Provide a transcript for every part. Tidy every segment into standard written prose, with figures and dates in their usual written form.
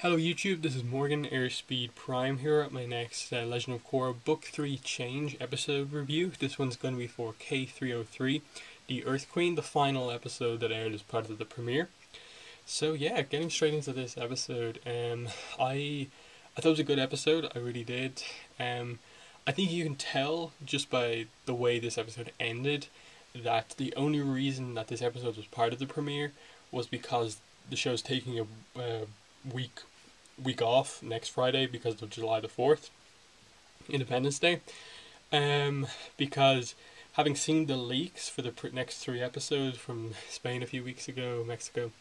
Hello YouTube, this is Morgan Airspeed Prime here at my next Legend of Korra Book 3 Change episode review. This one's going to be for K303, the Earth Queen, the final episode that aired as part of the premiere. So yeah, getting straight into this episode, I thought it was a good episode, I really did. I think you can tell just by the way this episode ended that the only reason that this episode was part of the premiere was because the show's taking a week off next Friday because of July the 4th, Independence Day. Because having seen the leaks for the next three episodes from Spain a few weeks ago, Mexico,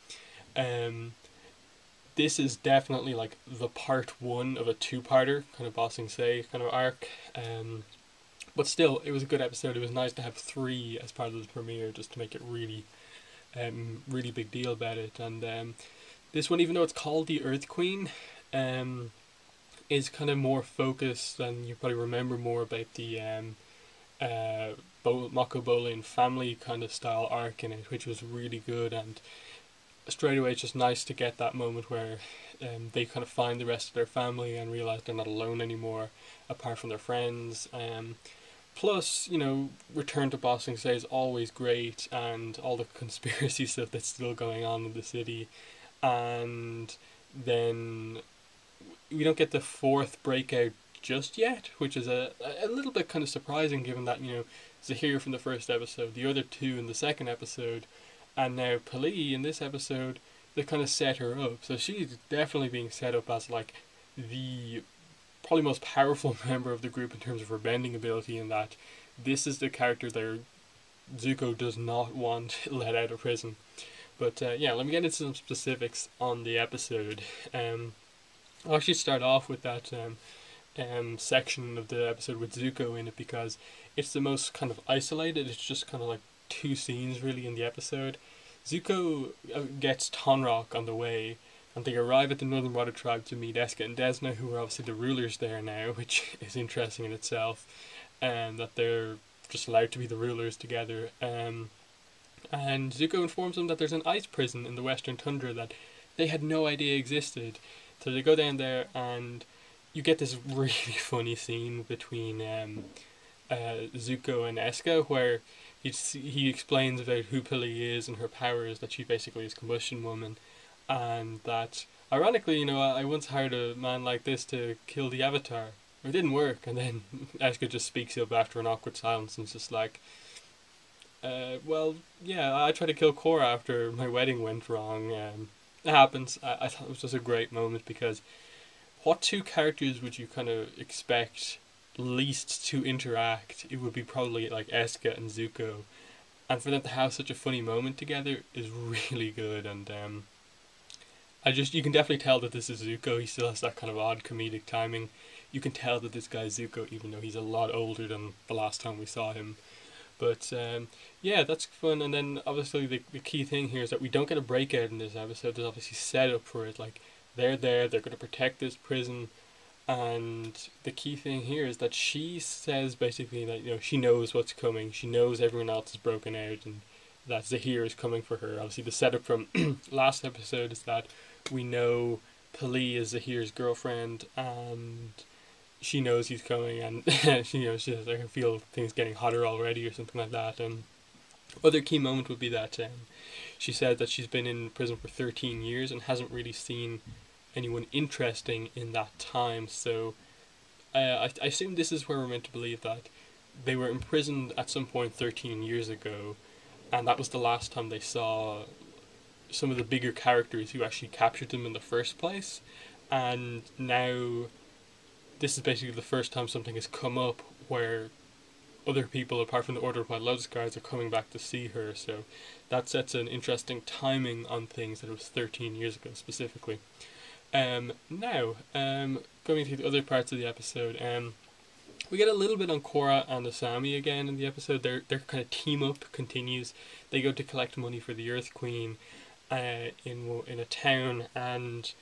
um, this is definitely like the part one of a two-parter kind of Bossing Say kind of arc. But still, it was a good episode. It was nice to have three as part of the premiere, just to make it really, really big deal about it. And this one, even though it's called the Earth Queen, um, is kind of more focused, and you probably remember more about the Mako Bolian family kind of style arc in it, which was really good. And straight away, it's just nice to get that moment where they kind of find the rest of their family and realize they're not alone anymore, apart from their friends. Plus, Return to Bossing Say is always great, and all the conspiracy stuff that's still going on in the city. And then we don't get the fourth breakout just yet, which is a little bit kind of surprising given that, Zahir from the first episode, the other two in the second episode, and now Pali in this episode, they kind of set her up. So she's definitely being set up as like the probably most powerful member of the group in terms of her bending ability, in that this is the character that Zuko does not want let out of prison. But yeah, let me get into some specifics on the episode. I'll actually start off with that section of the episode with Zuko in it, because it's the most kind of isolated. It's just kind of like two scenes really in the episode. Zuko gets Tonrock on the way, and they arrive at the Northern Water Tribe to meet Eska and Desna, who are obviously the rulers there now, which is interesting in itself, and that they're just allowed to be the rulers together. And Zuko informs them that there's an ice prison in the Western Tundra that they had no idea existed. So they go down there, and you get this really funny scene between Zuko and Eska, where he explains about who Pili is and her powers, that she basically is Combustion Woman, and that ironically, I once hired a man like this to kill the Avatar. It didn't work, and then Eska just speaks up after an awkward silence and it's just like, well, yeah, I tried to kill Korra after my wedding went wrong. It happens. I thought it was just a great moment, because what two characters would you kind of expect least to interact? It would be probably like Eska and Zuko, and for them to have such a funny moment together is really good. And you can definitely tell that this is Zuko. He still has that kind of odd comedic timing. You can tell that this guy's Zuko, even though he's a lot older than the last time we saw him. But yeah, that's fun. And then obviously the key thing here is that we don't get a breakout in this episode. There's obviously set up for it. Like, they're there, they're going to protect this prison. And the key thing here is that she says basically that, she knows what's coming. She knows everyone else is broken out, and that Zahir is coming for her. Obviously the setup from last episode is that we know Pali is Zahir's girlfriend, and she knows he's coming, and she says, I can feel things getting hotter already, or something like that. And other key moment would be that she said that she's been in prison for 13 years and hasn't really seen anyone interesting in that time. So I assume this is where we're meant to believe that they were imprisoned at some point 13 years ago, and that was the last time they saw some of the bigger characters who actually captured them in the first place. And now this is basically the first time something has come up where other people apart from the Order of White Lotus guards are coming back to see her. So that sets an interesting timing on things, that it was 13 years ago specifically. Now, going to the other parts of the episode, we get a little bit on Korra and Asami again in the episode. Their kind of team up continues. They go to collect money for the Earth Queen in a town, and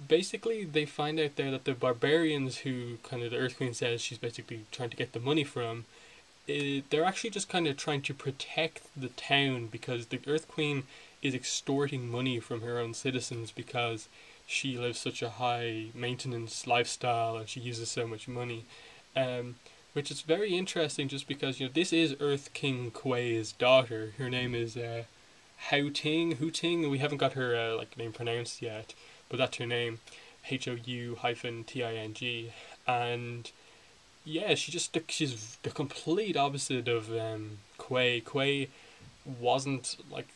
basically they find out there that the barbarians who kind of the Earth Queen says she's basically trying to get the money from, they're actually just kind of trying to protect the town, because the Earth Queen is extorting money from her own citizens, because she lives such a high maintenance lifestyle and she uses so much money. Um, which is very interesting just because, this is Earth King Kuei's daughter. Her name is Hu Ting, and we haven't got her name pronounced yet, but that's her name, Hou-Ting, and yeah, she's the complete opposite of Kuei. Kuei wasn't like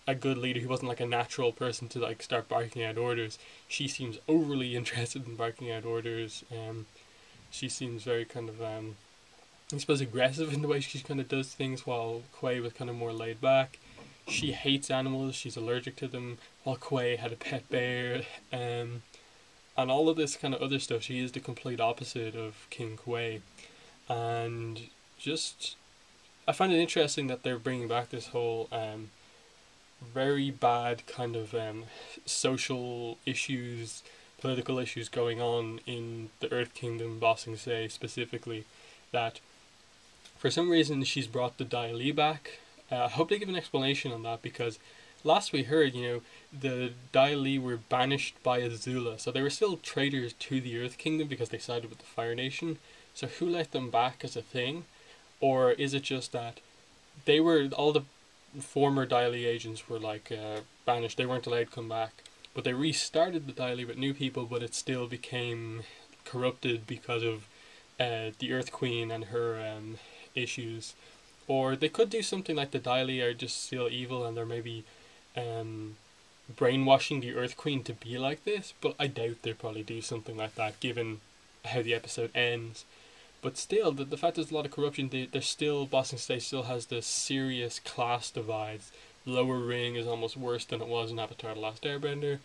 a good leader. He wasn't like a natural person to like start barking out orders. She seems overly interested in barking out orders. She seems very kind of I suppose aggressive in the way she kind of does things, while Kuei was kind of more laid back. She hates animals. She's allergic to them. While Kuei had a pet bear, and all of this kind of other stuff. She is the complete opposite of King Kuei, and just I find it interesting that they're bringing back this whole very bad kind of social issues, political issues going on in the Earth Kingdom, Ba Sing Se specifically. That for some reason she's brought the Dai Li back. I hope they give an explanation on that, because last we heard, the Dai Li were banished by Azula, so they were still traitors to the Earth Kingdom because they sided with the Fire Nation. So who let them back as a thing? Or is it just that all the former Dai Li agents were banished, they weren't allowed to come back, but they restarted the Dai Li with new people, but it still became corrupted because of the Earth Queen and her issues? Or they could do something like the Dai Li are just still evil and they're maybe brainwashing the Earth Queen to be like this, but I doubt they'd probably do something like that given how the episode ends. But still, the fact there's a lot of corruption, there's still, Ba Sing Se still has this serious class divides. Lower ring is almost worse than it was in Avatar The Last Airbender.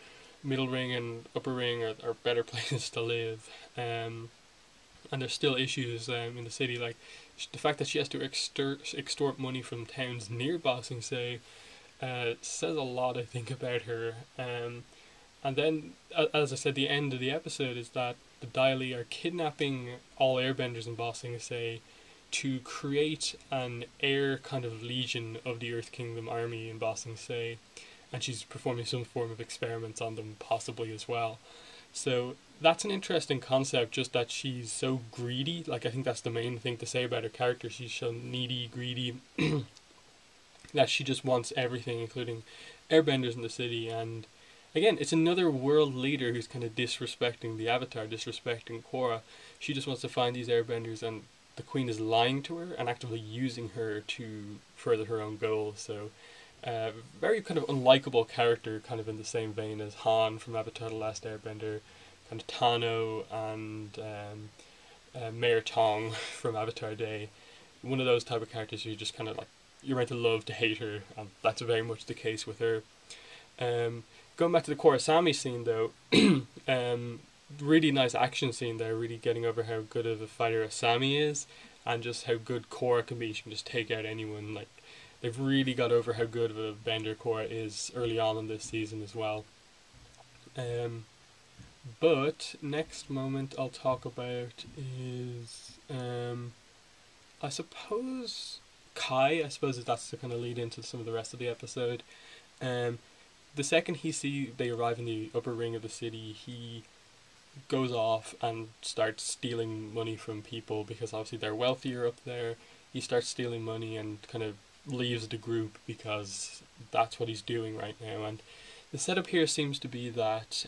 Middle ring and upper ring are better places to live. And there's still issues in the city, like the fact that she has to extort money from towns near Ba Sing Se says a lot, I think, about her. And then, as I said, the end of the episode is that the Dai Li are kidnapping all airbenders in Ba Sing Se to create an air kind of legion of the Earth Kingdom army in Ba Sing Se, and she's performing some form of experiments on them possibly as well. So that's an interesting concept, just that she's so greedy. Like, I think that's the main thing to say about her character. She's so needy, greedy, that she just wants everything, including airbenders in the city. And again, it's another world leader who's kind of disrespecting the Avatar, disrespecting Korra. She just wants to find these airbenders, and the Queen is lying to her and actively using her to further her own goals. So, very kind of unlikable character, kind of in the same vein as Han from Avatar The Last Airbender, kind of Tano and Mayor Tong from Avatar Day. One of those type of characters you just kind of like, you're meant to love to hate her, and that's very much the case with her. Going back to the Korrasami scene though, really nice action scene there, really getting over how good of a fighter Asami is, and just how good Korra can be. She can just take out anyone. Like, they've really got over how good of a bender Korra is early on in this season as well. But next moment I'll talk about is I suppose Kai. I suppose that's to kind of lead into some of the rest of the episode. The second they arrive in the upper ring of the city, he goes off and starts stealing money from people because obviously they're wealthier up there. He starts stealing money and kind of leaves the group because that's what he's doing right now. And the setup here seems to be that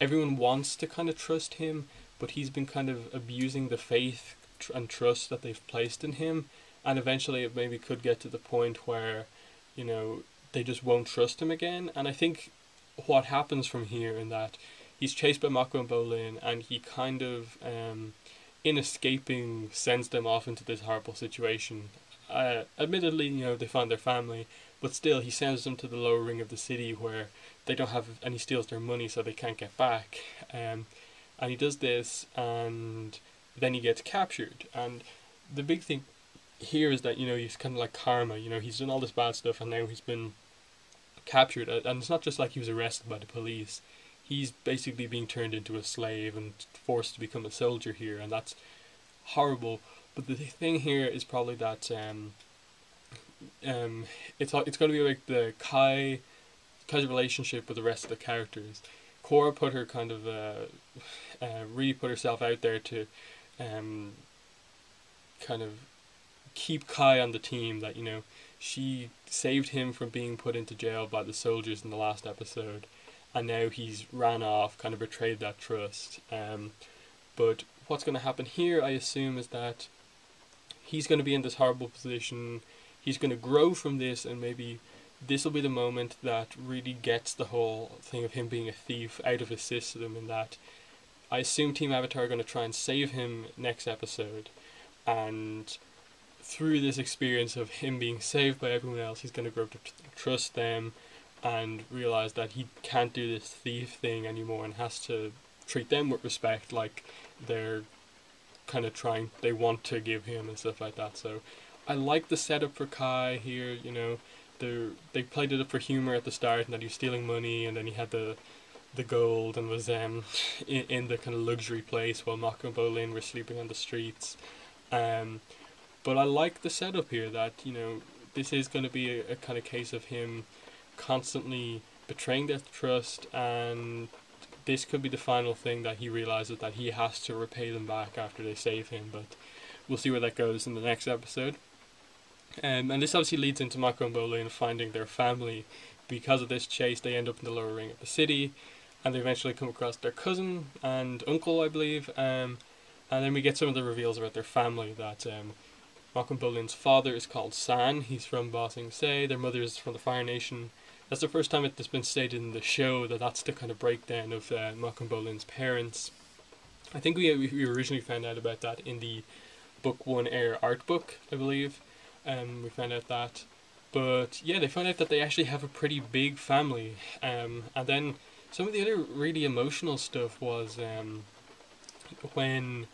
everyone wants to kind of trust him, but he's been kind of abusing the faith and trust that they've placed in him, and eventually it maybe could get to the point where, they just won't trust him again. And I think what happens from here in that he's chased by Mako and Bolin, and he kind of in escaping sends them off into this horrible situation. Admittedly, they find their family, but still he sends them to the lower ring of the city where they don't have, and he steals their money so they can't get back. And he does this, and then he gets captured. And the big thing here is that, he's kind of like karma. He's done all this bad stuff, and now he's been captured. And it's not just like he was arrested by the police. He's basically being turned into a slave and forced to become a soldier here, and that's horrible. But the thing here is probably that it's going to be like the Kai Kai's relationship with the rest of the characters. Korra put her kind of really put herself out there to kind of keep Kai on the team. That she saved him from being put into jail by the soldiers in the last episode, and now he's ran off, kind of betrayed that trust. But what's going to happen here, I assume, is that he's going to be in this horrible position. He's going to grow from this, and maybe this will be the moment that really gets the whole thing of him being a thief out of his system, and that I assume Team Avatar are going to try and save him next episode. And through this experience of him being saved by everyone else, he's going to grow to trust them and realize that he can't do this thief thing anymore and has to treat them with respect, like they're kind of they want to give him and stuff like that. So I like the setup for Kai here. They played it up for humor at the start, and that he was stealing money, and then he had the gold and was in the kind of luxury place while Mako and Bolin were sleeping on the streets. But I like the setup here that this is going to be a kind of case of him constantly betraying their trust, and this could be the final thing that he realizes, that he has to repay them back after they save him. But we'll see where that goes in the next episode. And this obviously leads into Mako and Bolin finding their family. Because of this chase, they end up in the lower ring of the city, and they eventually come across their cousin and uncle, I believe. And then we get some of the reveals about their family, that Mako and Bolin's father is called San. He's from Ba Sing Se. Their mother is from the Fire Nation. That's the first time it's been stated in the show that that's the kind of breakdown of Mako and Bolin's parents. I think we originally found out about that in the Book 1 Air art book, I believe. We found out that. But yeah, they found out that they actually have a pretty big family. And then some of the other really emotional stuff was when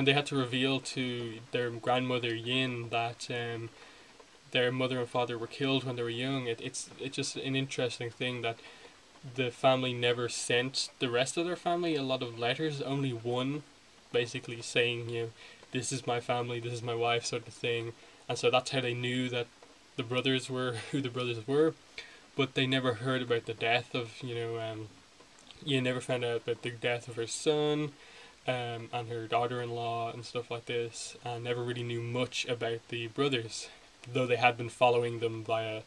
they had to reveal to their grandmother Yin that their mother and father were killed when they were young. It's just an interesting thing that the family never sent the rest of their family a lot of letters. Only one, basically saying, this is my family, this is my wife, sort of thing. And so that's how they knew that the brothers were who the brothers were. But they never heard about the death of, never found out about the death of her son and her daughter-in-law and stuff like this, and never really knew much about the brothers, though they had been following them via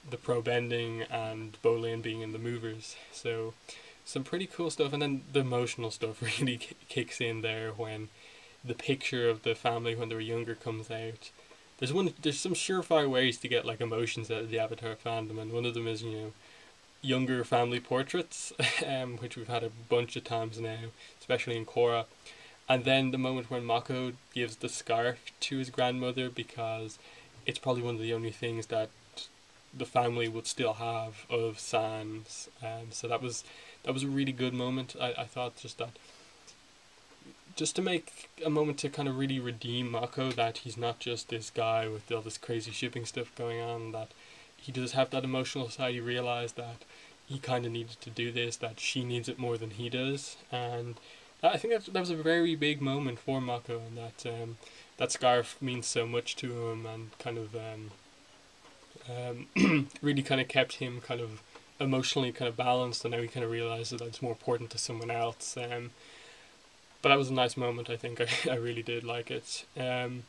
the probe ending and Bolin being in the movers. So some pretty cool stuff. And then the emotional stuff really kicks in there when the picture of the family when they were younger comes out. There's some surefire ways to get like emotions out of the Avatar fandom, and one of them is younger family portraits, which we've had a bunch of times now, especially in Korra. And then the moment when Mako gives the scarf to his grandmother, because it's probably one of the only things that the family would still have of Sans. So that was a really good moment. I thought just to make a moment to kind of really redeem Mako, that he's not just this guy with all this crazy shipping stuff going on, that he does have that emotional side. He realised that he kind of needed to do this, that she needs it more than he does, and I think that was a very big moment for Mako, and that scarf means so much to him, and kind of really kind of kept him kind of emotionally kind of balanced, and now he kind of realises that it's more important to someone else. But that was a nice moment. I think I really did like it. And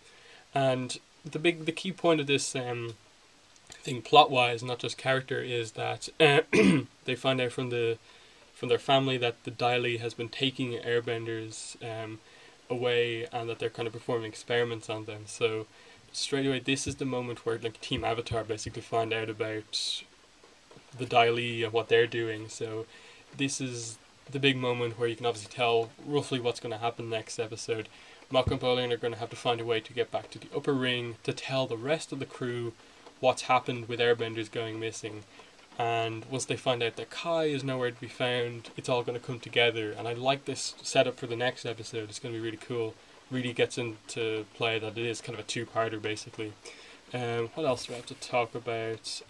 the key point of this thing, plot wise, not just character, is that they find out from their family that the Daily has been taking airbenders away, and that they're kind of performing experiments on them. So straight away, this is the moment where like Team Avatar basically find out about the Daily and what they're doing. So this is the big moment where you can obviously tell roughly what's going to happen next episode. Mako and Bolin are going to have to find a way to get back to the upper ring to tell the rest of the crew what's happened with airbenders going missing. And once they find out that Kai is nowhere to be found, it's all going to come together. And I like this setup for the next episode. It's going to be really cool. Really gets into play that it is kind of a two-parter basically. What else do I have to talk about?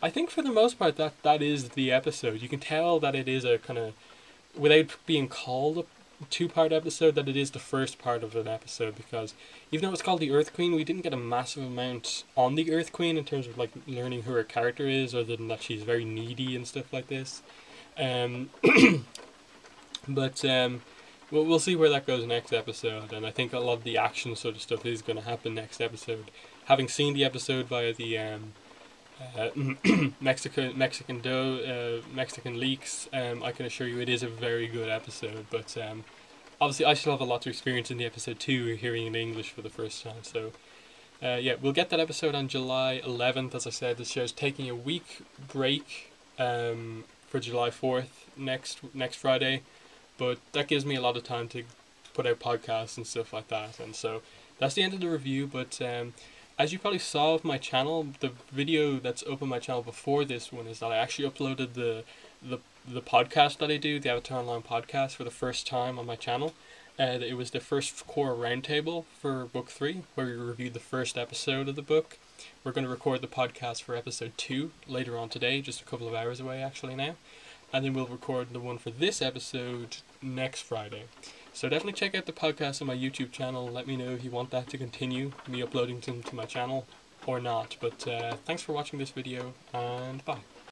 I think for the most part that is the episode. You can tell that it is a kind of, without being called two-part episode that it is the first part of an episode, because even though it's called the Earth Queen, we didn't get a massive amount on the Earth Queen in terms of like learning who her character is, other than that she's very needy and stuff like this. Um, but we'll see where that goes next episode, and I think a lot of the action sort of stuff is going to happen next episode. Having seen the episode via the Mexican leaks, I can assure you it is a very good episode. But obviously, I still have a lot to experience in the episode too, hearing in English for the first time. So yeah, we'll get that episode on July 11th. As I said, the show's taking a week break for July 4th next Friday, but that gives me a lot of time to put out podcasts and stuff like that. And so that's the end of the review. But as you probably saw of my channel, the video that's up on my channel before this one is that I actually uploaded the podcast that I do, the Avatar Online podcast, for the first time on my channel. It was the first Korra roundtable for book 3, where we reviewed the first episode of the book. We're going to record the podcast for episode 2 later on today, just a couple of hours away actually now. And then we'll record the one for this episode next Friday. So definitely check out the podcast on my YouTube channel. Let me know if you want that to continue, me uploading them to my channel or not. But thanks for watching this video, and bye.